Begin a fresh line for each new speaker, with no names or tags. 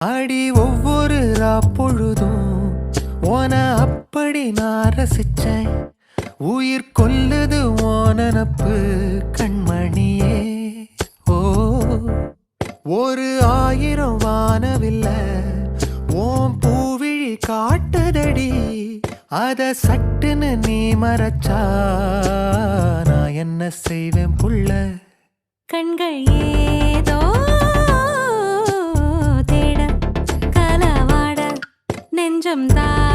அடி ஒவ்வொரு பொழுதும் ஓன அப்படி நான் ரசிச்சேன். உயிர் கொல்லுது ஓனனப்பு கண்மணியே. ஓ ஒரு 1000 வானவில்ல ஓம் பூவிழி காட்டுதடி. அத சட்டுன்னு நீ மறைச்சா நான் என்ன செய்வேன் புள்ள.
கண்கள் ஏதோ தேட கலவாட நெஞ்சம் தான்